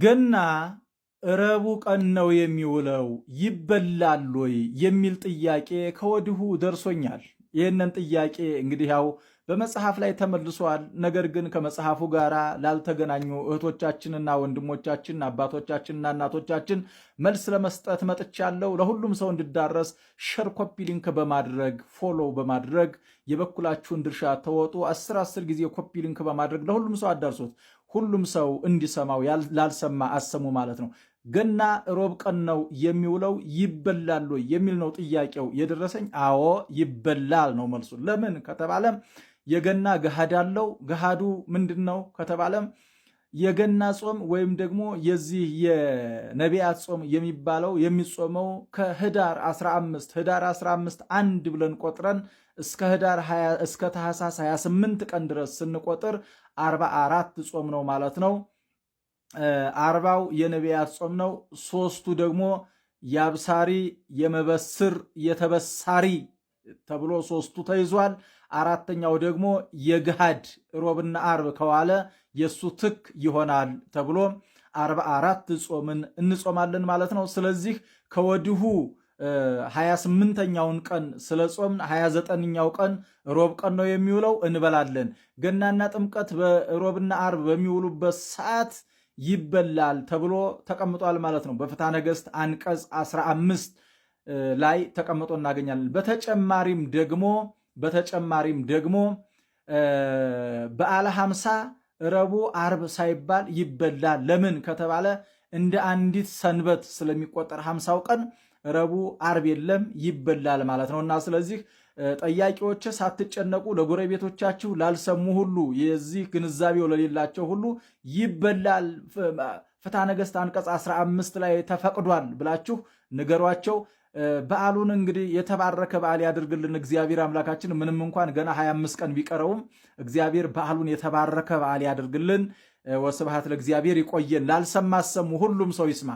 ገና ረቡዕ ቀን ነው የሚውለው ይበላል ወይ የሚል ጥያቄ ከወዲሁ ደርሶኛል። ይህንን ጥያቄ እንግዲህ ያው በመጽሐፍ ላይ ተመልሷል። ነገር ግን ከመጽሐፉ ጋር ላልተገናኙ እህቶቻችንና ወንድሞቻችን፣ አባቶቻችንና እናቶቻችን መልስ ለመስጠት መጥቻለሁ። ለሁሉም ሰው እንዲዳረስ ሸር፣ ኮፒ ሊንክ በማድረግ ፎሎ በማድረግ የበኩላችሁን ድርሻ ተወጡ። 10 ጊዜ ኮፒ ሊንክ በማድረግ ለሁሉም ሰው አዳርሱት። ሁሉም ሰው እንዲሰማው፣ ላልሰማ አሰሙ ማለት ነው። ገና ሮብ ቀን ነው የሚውለው ይበላል ወይ የሚል ነው ጥያቄው የደረሰኝ። አዎ ይበላል ነው መልሱ። ለምን ከተባለ የገና ገሃድ አለው። ገሃዱ ምንድን ነው ከተባለም የገና ጾም ወይም ደግሞ የዚህ የነቢያት ጾም የሚባለው የሚጾመው ከህዳር 15 አንድ ብለን ቆጥረን እስከ ታኅሳስ 28 ቀን ድረስ ስንቆጥር 44 ጾም ነው ማለት ነው። 40ው የነቢያት ጾም ነው። 3ቱ ደግሞ የአብሳሪ፣ የመበስር፣ የተበሳሪ ተብሎ 3ቱ ተይዟል። 4ኛው ደግሞ የገሃድ ሮብና አርብ ከዋለ የሱ ትክ ይሆናል ተብሎ 44 ጾምን እንጾማለን ማለት ነው። ስለዚህ ከወዲሁ 28ኛውን ቀን ስለ ጾምን 29ኛው ቀን ሮብ ቀን ነው የሚውለው እንበላለን። ገናና ጥምቀት በሮብና አርብ በሚውሉበት ሰዓት ይበላል ተብሎ ተቀምጧል ማለት ነው። በፍትሐ ነገሥት አንቀጽ 15 ላይ ተቀምጦ እናገኛለን። በተጨማሪም ደግሞ በዓለ ሐምሳ ረቡዕ አርብ ሳይባል ይበላል። ለምን ከተባለ እንደ አንዲት ሰንበት ስለሚቆጠር 50ው ቀን ረቡዕ አርብ የለም ይበላል ማለት ነው። እና ስለዚህ ጠያቂዎች ሳትጨነቁ ለጎረቤቶቻችሁ ላልሰሙ ሁሉ የዚህ ግንዛቤው ለሌላቸው ሁሉ ይበላል ፍትሐ ነገሥት አንቀጽ 15 ላይ ተፈቅዷል ብላችሁ ንገሯቸው። በዓሉን እንግዲህ የተባረከ በዓል ያድርግልን እግዚአብሔር አምላካችን። ምንም እንኳን ገና 25 ቀን ቢቀረውም እግዚአብሔር በዓሉን የተባረከ በዓል ያድርግልን። ወስብሐት ለእግዚአብሔር። ይቆየን። ላልሰማ አሰሙ፣ ሁሉም ሰው ይስማ።